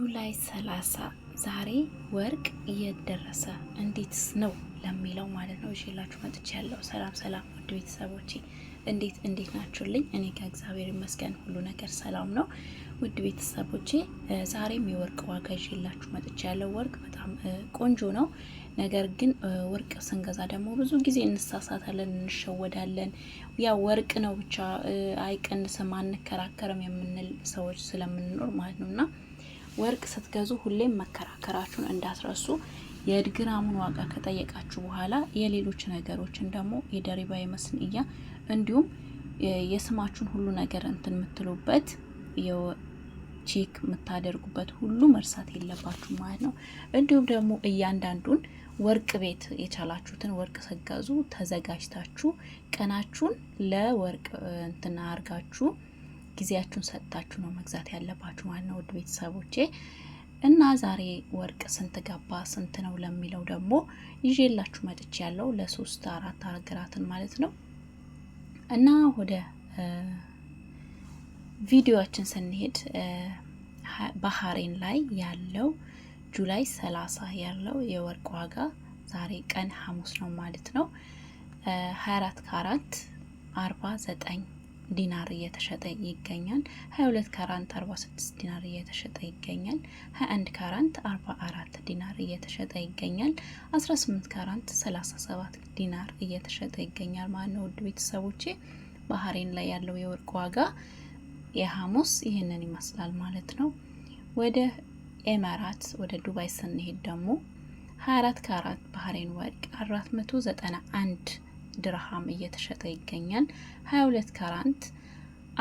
ጁላይ 30 ዛሬ ወርቅ እየደረሰ እንዴትስ ነው ለሚለው ማለት ነው እሺላችሁ መጥቻለሁ። ሰላም ውድ ቤተሰቦቼ እንዴት ናችሁልኝ? እኔ ከእግዚአብሔር ይመስገን ሁሉ ነገር ሰላም ነው። ውድ ቤተሰቦቼ ዛሬም የወርቅ ዋጋ ይዤላችሁ መጥቻለሁ። ወርቅ በጣም ቆንጆ ነው። ነገር ግን ወርቅ ስንገዛ ደግሞ ብዙ ጊዜ እንሳሳታለን፣ እንሸወዳለን። ያ ወርቅ ነው ብቻ አይቀንስም አንከራከርም የምንል ሰዎች ስለምንኖር ማለት ነውና ወርቅ ስትገዙ ሁሌም መከራከራችሁን እንዳትረሱ። የግራሙን ዋጋ ከጠየቃችሁ በኋላ የሌሎች ነገሮችን ደግሞ የደሪባ የመስንያ እንዲሁም የስማችሁን ሁሉ ነገር እንትን የምትሉበት ቼክ የምታደርጉበት ሁሉ መርሳት የለባችሁ ማለት ነው። እንዲሁም ደግሞ እያንዳንዱን ወርቅ ቤት የቻላችሁትን ወርቅ ስትገዙ ተዘጋጅታችሁ ቀናችሁን ለወርቅ እንትን አርጋችሁ ጊዜያችሁን ሰጥታችሁ ነው መግዛት ያለባችሁ ማለት ነው ውድ ቤተሰቦቼ። እና ዛሬ ወርቅ ስንት ገባ ስንት ነው ለሚለው ደግሞ ይዤላችሁ መጥቼ ያለው ለ3-4 ሀገራትን ማለት ነው። እና ወደ ቪዲዮአችን ስንሄድ ባህሬን ላይ ያለው ጁላይ 30 ያለው የወርቅ ዋጋ ዛሬ ቀን ሐሙስ ነው ማለት ነው 24 ካራት 49 ዲናር እየተሸጠ ይገኛል። 22 ካራንት 46 ዲናር እየተሸጠ ይገኛል። 21 ካራንት 44 ዲናር እየተሸጠ ይገኛል። 18 ካራንት 37 ዲናር እየተሸጠ ይገኛል ማለት ነው ውድ ቤተሰቦቼ። ባህሬን ላይ ያለው የወርቅ ዋጋ የሐሙስ ይሄንን ይመስላል ማለት ነው። ወደ ኤማራት ወደ ዱባይ ስንሄድ ደግሞ 24 ካራት ባህሬን ወርቅ 491 ድርሃም እየተሸጠ ይገኛል። 22 ካራንት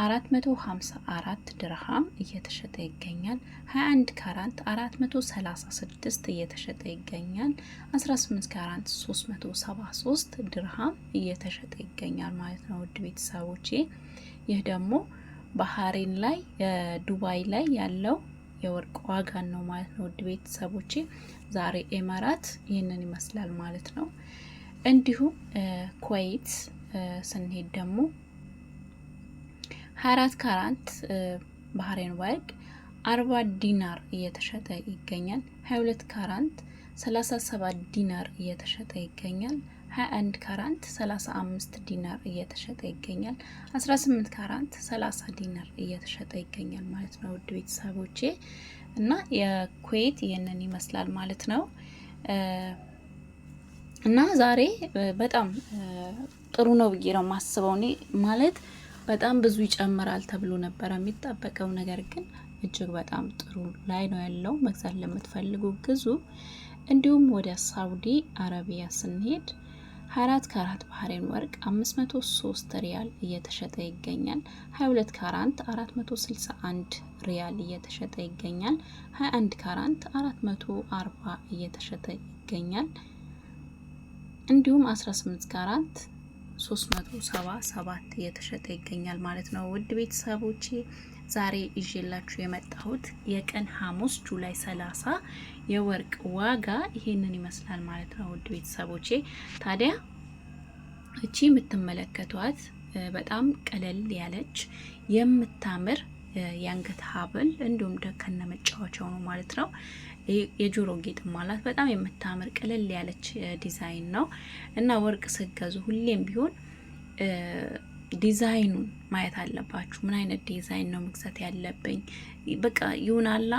454 ድርሃም እየተሸጠ ይገኛል። 21 ካራንት 436 እየተሸጠ ይገኛል። 18 ካራንት 373 ድርሃም እየተሸጠ ይገኛል ማለት ነው ውድ ቤተሰቦቼ። ይህ ደግሞ ባህሬን ላይ ዱባይ ላይ ያለው የወርቅ ዋጋ ነው ማለት ነው ውድ ቤተሰቦቼ። ዛሬ ኤማራት ይህንን ይመስላል ማለት ነው። እንዲሁም ኩዌት ስንሄድ ደግሞ 24 ካራንት ባህሬን ወርቅ 40 ዲናር እየተሸጠ ይገኛል። 22 ካራንት 37 ዲናር እየተሸጠ ይገኛል። 21 ካራንት 35 ዲናር እየተሸጠ ይገኛል። 18 ካራንት 30 ዲናር እየተሸጠ ይገኛል ማለት ነው ውድ ቤተሰቦቼ። እና የኩዌት ይህንን ይመስላል ማለት ነው። እና ዛሬ በጣም ጥሩ ነው ብዬ ነው ማስበው። እኔ ማለት በጣም ብዙ ይጨምራል ተብሎ ነበር የሚጠበቀው፣ ነገር ግን እጅግ በጣም ጥሩ ላይ ነው ያለው። መግዛት ለምትፈልጉ ግዙ። እንዲሁም ወደ ሳውዲ አረቢያ ስንሄድ 24 ካራት ባህሬን ወርቅ 503 ሪያል እየተሸጠ ይገኛል። 22 ካራንት 461 ሪያል እየተሸጠ ይገኛል። 21 ካራንት 440 እየተሸጠ ይገኛል። እንዲሁም 18 ካራንት 377 እየተሸጠ ይገኛል ማለት ነው ውድ ቤተሰቦቼ። ዛሬ ይዤላችሁ የመጣሁት የቀን ሐሙስ ጁላይ 30 የወርቅ ዋጋ ይሄንን ይመስላል ማለት ነው ውድ ቤተሰቦቼ። ታዲያ እቺ የምትመለከቷት በጣም ቀለል ያለች የምታምር የአንገት ሀብል እንዲሁም ከነ መጫወቻው ነው ማለት ነው። የጆሮ ጌጥ ማለት በጣም የምታምር ቀለል ያለች ዲዛይን ነው። እና ወርቅ ስገዙ ሁሌም ቢሆን ዲዛይኑን ማየት አለባችሁ። ምን አይነት ዲዛይን ነው መግዛት ያለብኝ? በቃ ይሁናላ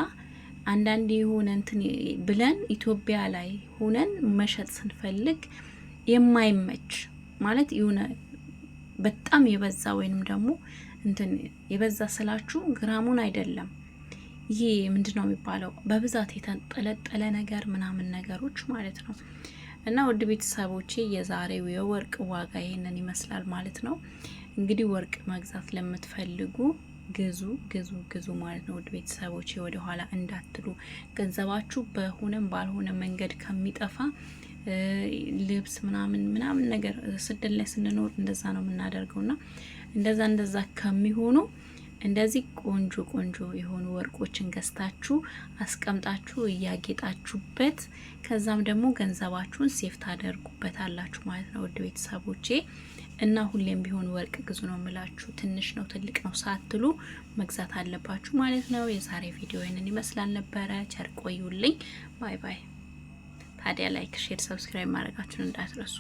አንዳንዴ የሆነ እንትን ብለን ኢትዮጵያ ላይ ሆነን መሸጥ ስንፈልግ የማይመች ማለት የሆነ በጣም የበዛ ወይንም ደግሞ እንትን የበዛ ስላችሁ ግራሙን አይደለም፣ ይሄ ምንድነው የሚባለው በብዛት የተንጠለጠለ ነገር ምናምን ነገሮች ማለት ነው። እና ውድ ቤተሰቦቼ የዛሬው የወርቅ ዋጋ ይሄንን ይመስላል ማለት ነው። እንግዲህ ወርቅ መግዛት ለምትፈልጉ ግዙ ማለት ነው ውድ ቤተሰቦቼ። ወደ ኋላ እንዳትሉ። ገንዘባችሁ በሆነም ባልሆነ መንገድ ከሚጠፋ ልብስ ምናምን ነገር ስደት ላይ ስንኖር እንደዛ ነው የምናደርገውና እንደዛ ከሚሆኑ እንደዚህ ቆንጆ ቆንጆ የሆኑ ወርቆችን ገዝታችሁ አስቀምጣችሁ እያጌጣችሁበት ከዛም ደግሞ ገንዘባችሁን ሴፍ ታደርጉበታላችሁ ማለት ነው ውድ ቤተሰቦቼ። እና ሁሌም ቢሆን ወርቅ ግዙ ነው የምላችሁ። ትንሽ ነው ትልቅ ነው ሳትሉ መግዛት አለባችሁ ማለት ነው። የዛሬ ቪዲዮ ይሄንን ይመስላል ነበረ። ቸር ቆዩልኝ። ባይ ባይ። ታዲያ ላይክ፣ ሼር፣ ሰብስክራይብ ማድረጋችሁን እንዳትረሱ።